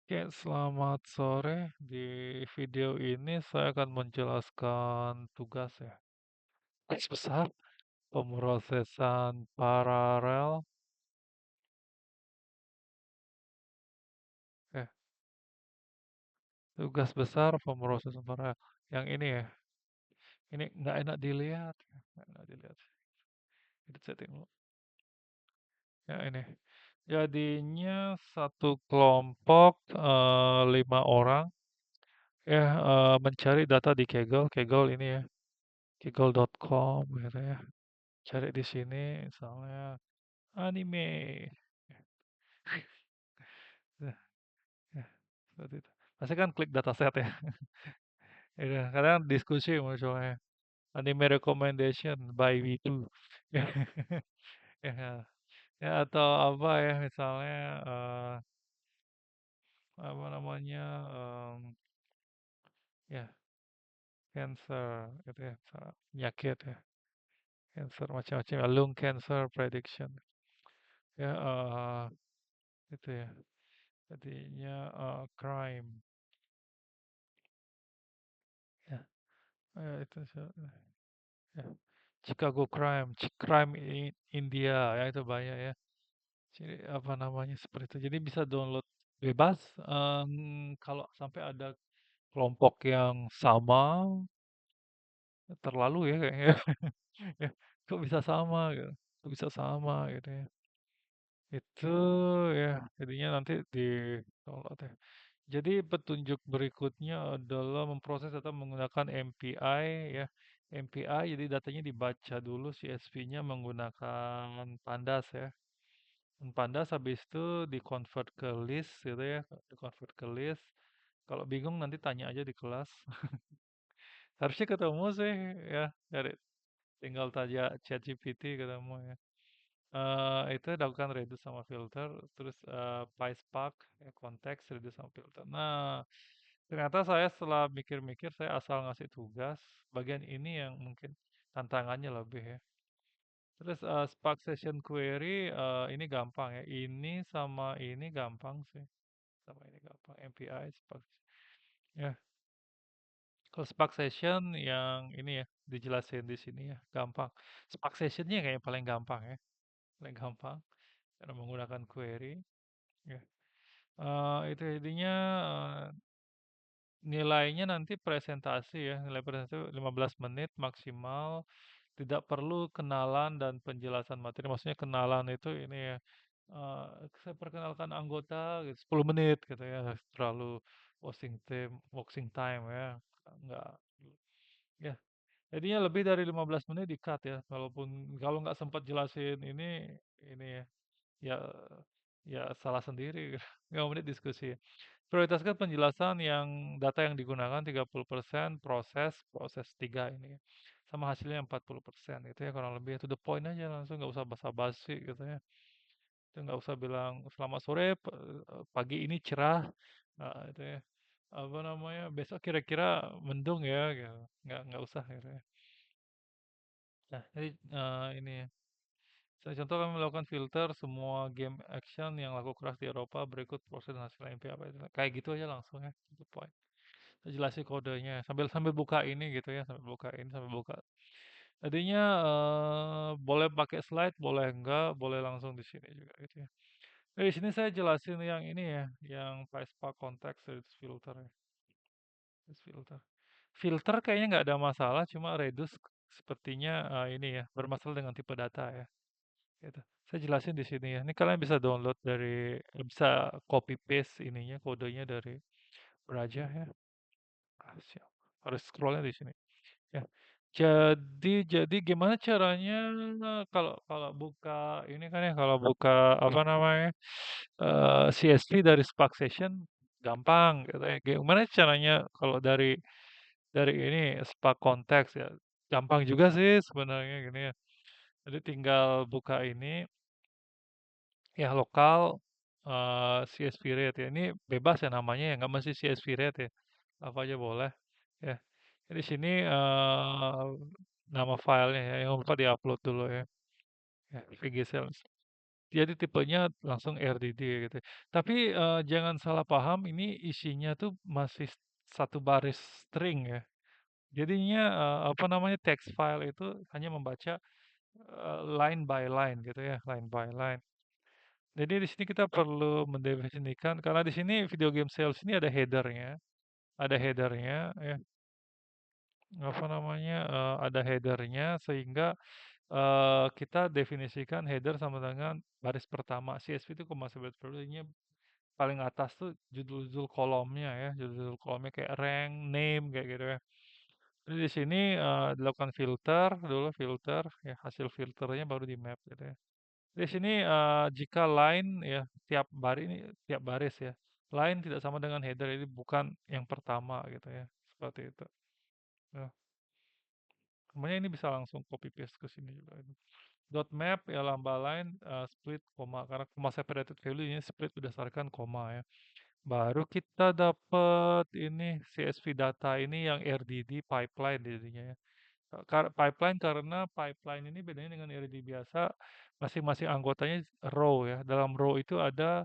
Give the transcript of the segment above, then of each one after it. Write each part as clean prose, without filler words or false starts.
Oke, selamat sore. Di video ini saya akan menjelaskan tugas ya. Garis besar pemrosesan paralel. Eh, tugas besar pemrosesan paralel. Yang ini ya, ini nggak enak dilihat. Nggak enak dilihat. Edit setting dulu. Ya ini. Jadinya satu kelompok 5 orang ya mencari data di Kaggle. Kaggle ini ya, kaggle.com gitu ya. Cari di sini misalnya anime. Ya, ya, seperti itu. Pasti kan klik dataset ya. Ya, kadang diskusi munculnya. Anime recommendation by V2. Ya, ya atau apa ya misalnya apa namanya ya cancer gitu ya, misalnya penyakit ya, cancer macam-macam ya, lung cancer prediction ya itu ya. Jadinya crime ya, itu ya. Chicago Crime, Crime in India ya itu banyak ya. Jadi apa namanya seperti itu. Jadi bisa download bebas. Kalau sampai ada kelompok yang sama, terlalu ya kayaknya. Ya, kok bisa sama gitu. Kok bisa sama gitu ya. Itu ya jadinya nanti di download ya. Jadi petunjuk berikutnya adalah memproses data menggunakan MPI ya. MPI jadi datanya dibaca dulu CSV-nya menggunakan Pandas ya. Pandas habis itu di-convert ke list gitu ya, di-convert ke list. Kalau bingung nanti tanya aja di kelas. Harusnya ketemu sih ya, dari tinggal tanya ChatGPT ketemu ya. Itu lakukan reduce sama filter, terus PySpark, ya, konteks, reduce sama filter. Nah, ternyata saya setelah mikir-mikir, saya asal ngasih tugas, bagian ini yang mungkin tantangannya lebih ya. Terus Spark Session Query ini gampang ya. Ini sama ini gampang sih. Sama ini gampang. MPI Spark. Ya, kalau Spark Session yang ini ya dijelasin di sini ya, gampang. Spark Sessionnya kayak paling gampang ya, paling gampang karena menggunakan query. Ya, itu jadinya nilainya nanti presentasi ya, nilai presentasi 15 menit maksimal. Tidak perlu kenalan dan penjelasan materi, maksudnya kenalan itu ini ya, saya perkenalkan anggota gitu, 10 menit gitu ya, terlalu wasting time ya, enggak, ya. Jadinya lebih dari 15 menit di-cut ya, walaupun kalau nggak sempat jelasin ini ya, ya ya salah sendiri, 5 menit diskusi. Prioritaskan penjelasan yang data yang digunakan 30%, proses 3 ini ya. Sama hasilnya 40%, itu ya kurang lebih to the point aja langsung nggak usah basa-basi gitu ya. Itu nggak usah bilang selamat sore pagi ini cerah. Nah, itu ya. Apa namanya? Besok kira-kira mendung ya gitu. Nggak usah gitu ya. Nah, jadi ini ya. Saya contoh kami melakukan filter semua game action yang laku keras di Eropa berikut proses dan hasil MP apa itu. Kayak gitu aja langsung ya, to the point. Saya jelasin kodenya sambil sambil buka ini gitu ya, sambil buka ini, sambil buka. Tadinya boleh pakai slide, boleh enggak, boleh langsung di sini juga gitu ya. Di sini saya jelasin yang ini ya, yang PySpark context reduce filter ya. Reduce filter. Filter kayaknya nggak ada masalah, cuma reduce sepertinya ini ya, bermasalah dengan tipe data ya. Gitu. Saya jelasin di sini ya. Ini kalian bisa download dari, bisa copy paste ininya, kodenya dari Braja ya. Siap. Harus scrollnya di sini. Ya. Jadi gimana caranya kalau kalau buka ini kan ya, kalau buka apa namanya, CSV dari Spark Session gampang gitu ya. Gimana caranya kalau dari ini Spark Context ya, gampang juga sih sebenarnya gini ya. Jadi tinggal buka ini, ya lokal, CSV rate ya. Ini bebas ya namanya ya, nggak mesti CSV rate ya. Apa aja boleh ya. Di sini nama filenya ya, yang lupa diupload dulu ya. Ya, VG Sales. Jadi tipenya langsung RDD gitu. Tapi, jangan salah paham ini isinya tuh masih satu baris string ya. Jadinya, apa namanya, text file itu hanya membaca, line by line gitu ya, line by line. Jadi di sini kita perlu mendefinisikan karena di sini video game sales ini ada header-nya ya, apa namanya, ada header-nya sehingga, kita definisikan header sama dengan baris pertama. CSV itu koma sebenarnya paling atas tuh judul-judul kolomnya ya, judul-judul kolomnya kayak rank, name, kayak gitu ya. Jadi di sini, dilakukan filter dulu, filter, ya hasil filternya baru di-map gitu ya. Di sini, jika line ya, tiap baris ya, line tidak sama dengan header, jadi bukan yang pertama gitu ya, seperti itu. Ya, sebenarnya ini bisa langsung copy paste ke sini juga itu. Dot map ya lambah line, split, koma, karena koma separated value ini split berdasarkan koma ya. Baru kita dapat ini CSV data ini yang RDD pipeline jadinya ya. Pipeline karena pipeline ini bedanya dengan RDD biasa, masing-masing anggotanya row ya. Dalam row itu ada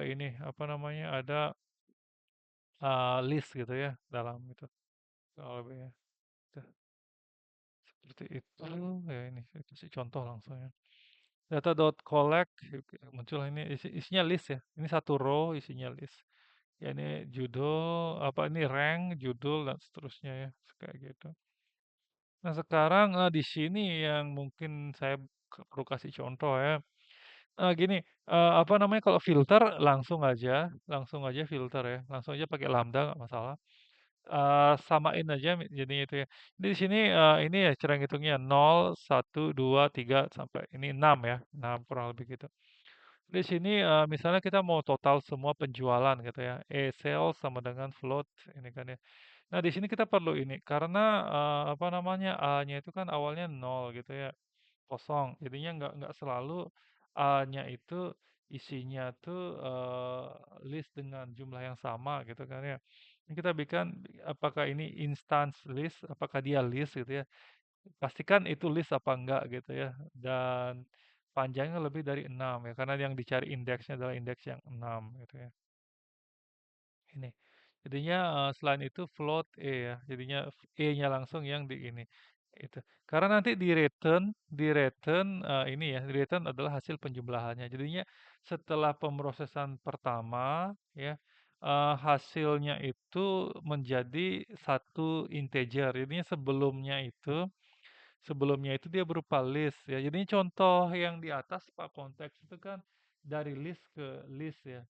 ini apa namanya? Ada list gitu ya dalam itu. Kurang lebih ya. Tuh, seperti itu ya ini saya kasih contoh langsung ya. Data.collect muncul ini isinya list ya. Ini satu row isinya list. Ya ini judul, apa ini rank, judul dan seterusnya ya, kayak gitu. Nah sekarang, di sini yang mungkin saya perlu kasih contoh ya, gini, apa namanya, kalau filter langsung aja filter ya, langsung aja pakai lambda nggak masalah, samain aja jadinya itu ya. Di sini, ini ya cara ngitungnya 0, 1, 2, 3 sampai ini 6 ya, 6 kurang lebih gitu. Di sini, misalnya kita mau total semua penjualan gitu ya, sales sama dengan float ini kan ya. Nah, di sini kita perlu ini, karena, apa namanya, A-nya itu kan awalnya 0 gitu ya, kosong. Jadinya nggak selalu A-nya itu isinya tuh, list dengan jumlah yang sama gitu kan ya. Ini kita bikin apakah ini instance list, apakah dia list gitu ya. Pastikan itu list apa enggak gitu ya, dan panjangnya lebih dari 6 ya, karena yang dicari indeksnya adalah indeks yang 6 gitu ya. Ini. Jadinya, selain itu float E ya, jadinya E-nya langsung yang di ini, itu. Karena nanti di return, ini ya, di-return adalah hasil penjumlahannya. Jadinya setelah pemrosesan pertama ya, hasilnya itu menjadi satu integer. Jadinya sebelumnya itu dia berupa list ya. Jadinya contoh yang di atas Pak konteks itu kan dari list ke list ya,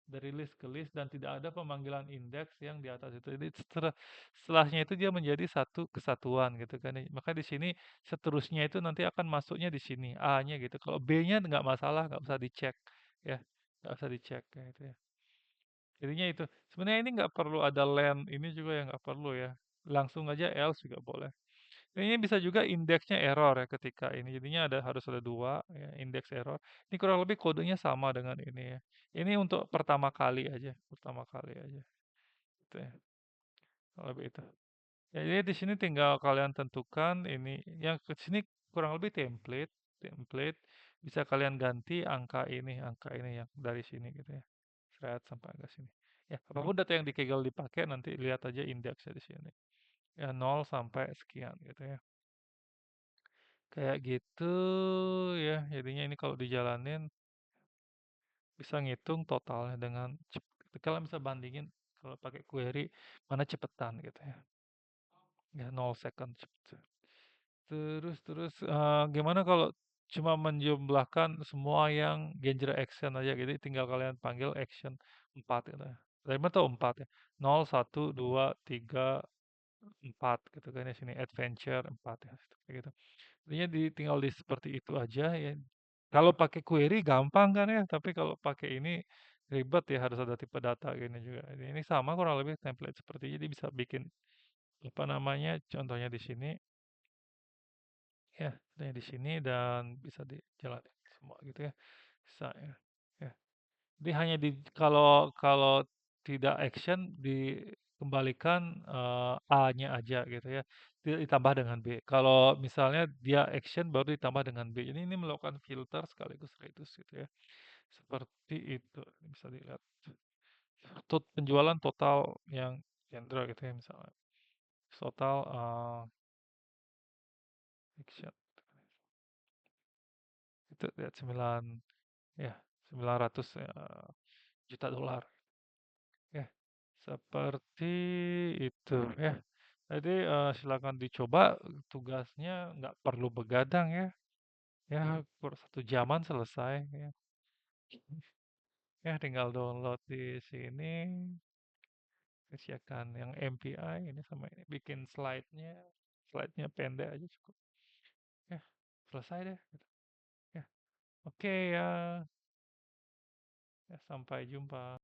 dari list ke list dan tidak ada pemanggilan indeks yang di atas itu. Jadi setelahnya itu dia menjadi satu kesatuan gitu kan. Maka di sini seterusnya itu nanti akan masuknya di sini A-nya gitu. Kalau B-nya nggak masalah, nggak usah dicek ya, nggak usah dicek ya itu ya. Jadinya itu sebenarnya ini nggak perlu ada len ini juga ya nggak perlu ya. Langsung aja else juga boleh. Ini bisa juga indeksnya error ya ketika ini. Jadinya harus ada dua ya, indeks error. Ini kurang lebih kodenya sama dengan ini ya. Ini untuk pertama kali aja. Gitu ya. Kalau lebih itu. Ya, jadi di sini tinggal kalian tentukan ini yang ke sini kurang lebih template bisa kalian ganti angka ini yang dari sini gitu ya. Thread sampai ke sini. Ya, apapun data yang di Kaggle dipakai nanti lihat aja indeksnya di sini. Ya 0 sampai sekian gitu ya. Kayak gitu ya, jadinya ini kalau dijalanin bisa ngitung totalnya dengan cepet. Kalian bisa bandingin kalau pakai query mana cepetan gitu ya. Ya 0 second cepet. Terus, gimana kalau cuma menjumlahkan semua yang genre action aja gitu, tinggal kalian panggil action 4 gitu ya. Dari mana tahu 4 ya? 0, 1, 2, 3, 4 gitu kan ya sini adventure 4 ya kayak gitu. Intinya tinggal seperti itu aja ya. Kalau pakai query gampang kan ya, tapi kalau pakai ini ribet ya harus ada tipe data gini juga. Ini sama kurang lebih template seperti ini, jadi bisa bikin apa namanya contohnya di sini ya, contohnya di sini dan bisa dijalani semua gitu ya. Bisa ya. Ya. Jadi hanya kalau kalau tidak action dikembalikan A-nya aja gitu ya. ditambah dengan B. Kalau misalnya dia action baru ditambah dengan B. Ini melakukan filter sekaligus reduce gitu ya. Seperti itu, bisa dilihat. Penjualan total yang Jendra gitu ya misalnya. Total action itu lihat 900 ya, juta dolar ya. Seperti itu ya. Jadi silakan dicoba, tugasnya nggak perlu begadang ya. Ya, 1 jaman selesai ya. Ya, tinggal download di sini, kerjakan yang MPI ini sama ini, bikin slide-nya pendek aja cukup. Ya, selesai deh. Ya, oke ya. Ya, sampai jumpa.